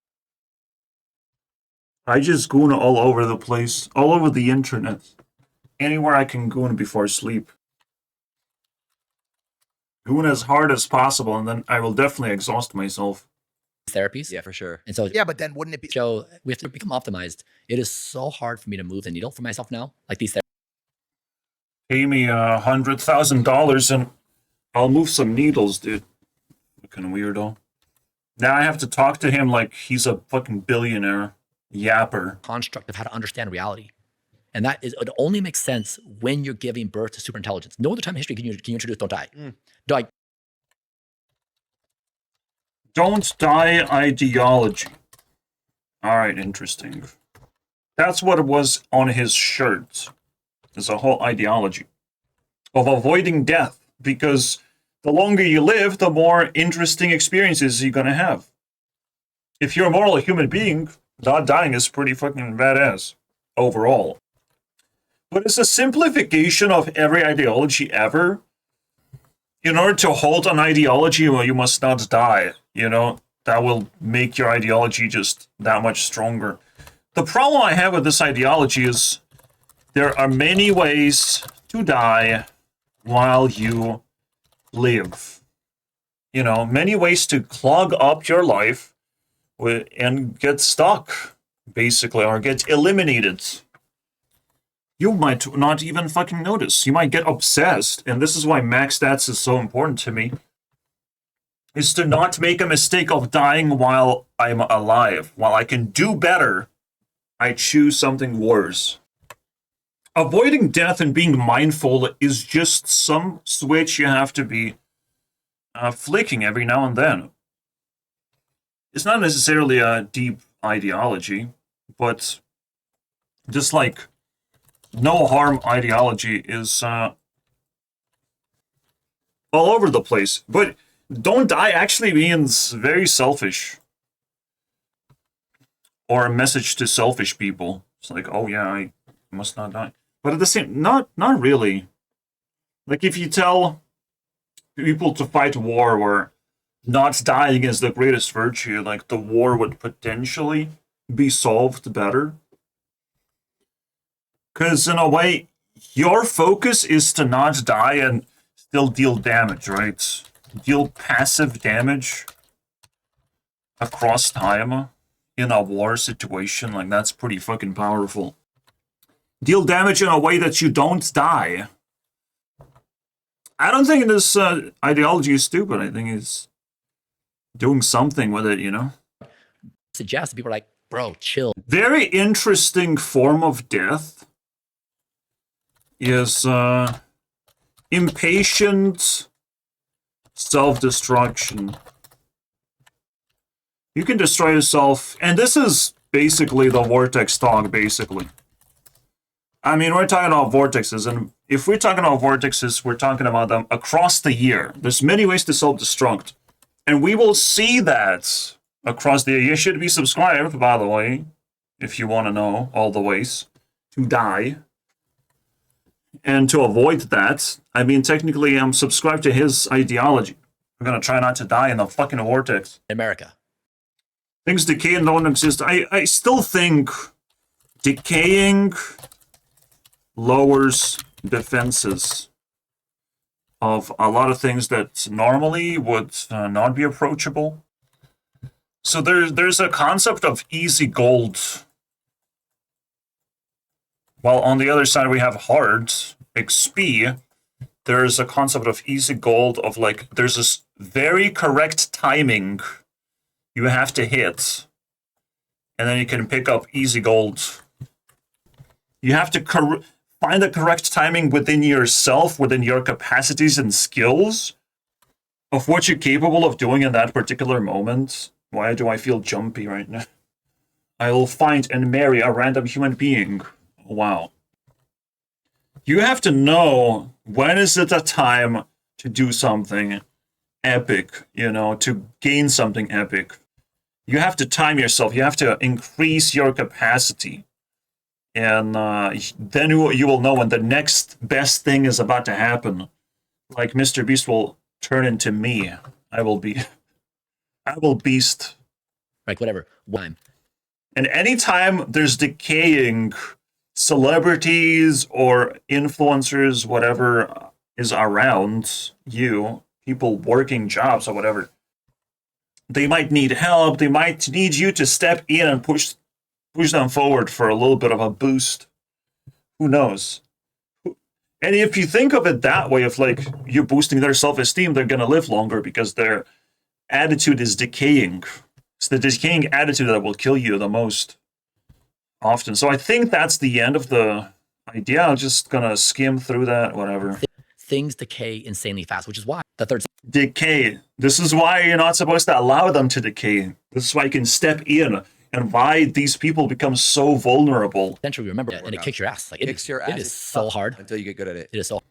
I just goon all over the place, all over the internet. Anywhere I can goon before sleep. Goon as hard as possible, and then I will definitely exhaust myself. therapies. Yeah, for sure. And so Yeah, but then wouldn't it be? Joe, we have to become optimized. It is so hard for me to move the needle for myself now. Like these Pay me $100,000 and I'll move some needles, dude. Fucking weirdo. Now I have to talk to him like he's a fucking billionaire. Yapper. construct of how to understand reality. And that is, it only makes sense when you're giving birth to superintelligence. No other time in history can you introduce don't die. Like, Don't die ideology. Alright, interesting. That's what it was on his shirt. There's a whole ideology of avoiding death. Because the longer you live, the more interesting experiences you're gonna have. If you're more like a human being, not dying is pretty fucking badass. Overall. But it's a simplification of every ideology ever. In order to hold an ideology, well, you must not die. You know, that will make your ideology just that much stronger. The problem I have with this ideology is there are many ways to die while you live. You know, many ways to clog up your life and get stuck, basically, or get eliminated. You might not even fucking notice. You might get obsessed, and this is why max stats is so important to me, is to not make a mistake of dying while I'm alive. While I can do better, I choose something worse. Avoiding death and being mindful is just some switch you have to be flicking every now and then. It's not necessarily a deep ideology, but just like no harm ideology is all over the place. But don't die actually means very selfish. Or a message to selfish people. It's like, oh yeah, I must not die. But at the same, not really. Like if you tell people to fight war where not dying is the greatest virtue, like the war would potentially be solved better. Because in a way, your focus is to not die and still deal damage, right? Deal passive damage across time in a war situation. Like, that's pretty fucking powerful. Deal damage in a way that you don't die. I don't think this ideology is stupid. I think it's doing something with it, you know? suggest people are like, bro, chill. Very interesting form of death is impatient self-destruction. You can destroy yourself, and this is basically the vortex talk, basically. I mean, we're talking about vortexes, and if we're talking about vortexes, we're talking about them across the year. There's many ways to self-destruct, and we will see that across the year. You should be subscribed, by the way, if you want to know all the ways to die. And to avoid that, I mean, technically, I'm subscribed to his ideology. I'm gonna try not to die in the fucking vortex. In America. Things decay and don't exist. I still think decaying lowers defenses of a lot of things that normally would not be approachable. So there's a concept of easy gold. While on the other side we have hard XP, there's a concept of easy gold of like, there's this very correct timing you have to hit, and then you can pick up easy gold. You have to find the correct timing within yourself, within your capacities and skills of what you're capable of doing in that particular moment. Why do I feel jumpy right now? I will find and marry a random human being. Wow. You have to know when is it a time to do something epic, you know, to gain something epic. You have to time yourself. You have to increase your capacity. And then you will know when the next best thing is about to happen. Like Mr. Beast will turn into me. I will beast. Like whatever. Time. And anytime there's decaying celebrities or influencers, whatever is around you, people working jobs or whatever, they might need help. They might need you to step in and push them forward for a little bit of a boost. Who knows? And if you think of it that way, of like you're boosting their self-esteem, they're going to live longer because their attitude is decaying. It's the decaying attitude that will kill you the most often. So I think that's the end of the idea. I'm just going to skim through that, whatever. Things decay insanely fast, which is why the third Decay. This is why you're not supposed to allow them to decay. This is why you can step in and why these people become so vulnerable. century, remember, and it kicks your ass. Like it is so hard until you get good at it. It is so.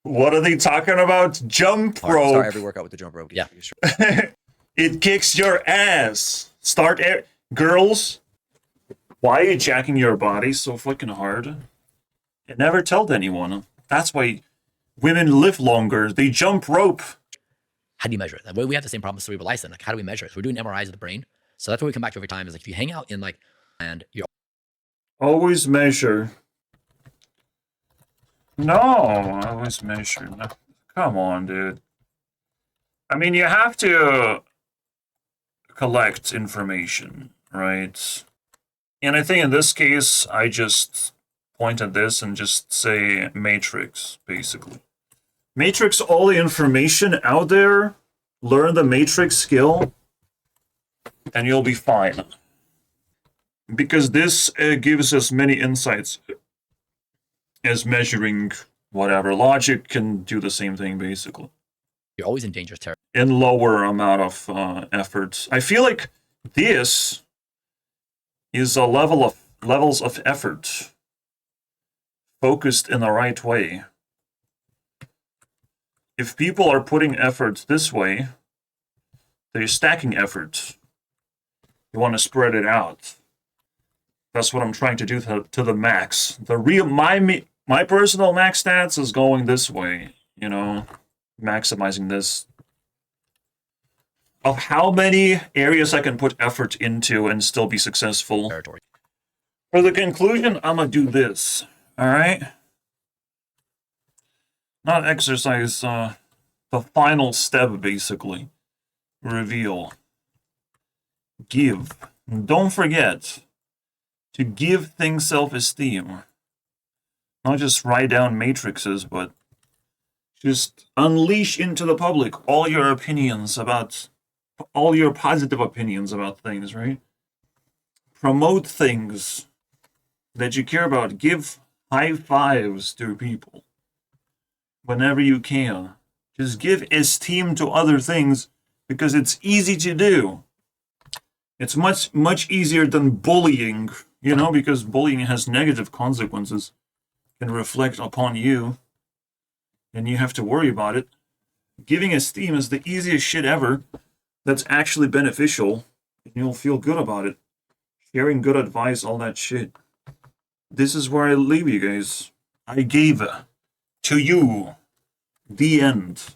What are they talking about? Jump rope. Start every workout with the jump rope. Yeah. It kicks your ass. Girls, why are you jacking your body so fucking hard? And never tell anyone. That's why women live longer. They jump rope. How do you measure it? We have the same problem with cerebral license. Like, how do we measure it? So we're doing MRIs of the brain. So that's what we come back to every time is like, if you hang out in like, and you're Always measure. No, always measure. No. Come on, dude. I mean, you have to collect information, right? And I think in this case, I just point at this and just say matrix, basically. Matrix all the information out there, learn the matrix skill, and you'll be fine. Because this gives us many insights as measuring whatever. Logic can do the same thing, basically. always in dangerous territory. In lower amount of effort. I feel like this is a levels of effort focused in the right way. If people are putting effort this way, they're stacking effort. You want to spread it out. That's what I'm trying to do to the max. My personal max stats is going this way, you know, maximizing this. Of how many areas I can put effort into and still be successful. Territory. For the conclusion, I'm gonna do this. All right. Not exercise. The final step, basically. Reveal. Give. Don't forget to give things self-esteem. Not just write down matrices, but just unleash into the public all your opinions about, all your positive opinions about things, right? Promote things that you care about. Give high fives to people whenever you can. Just give esteem to other things because it's easy to do. It's much easier than bullying, you know, because bullying has negative consequences, can reflect upon you, and you have to worry about it. Giving esteem is the easiest shit ever that's actually beneficial, and you'll feel good about it. Sharing good advice, all that shit. This is where I leave you guys. I gave to you the end.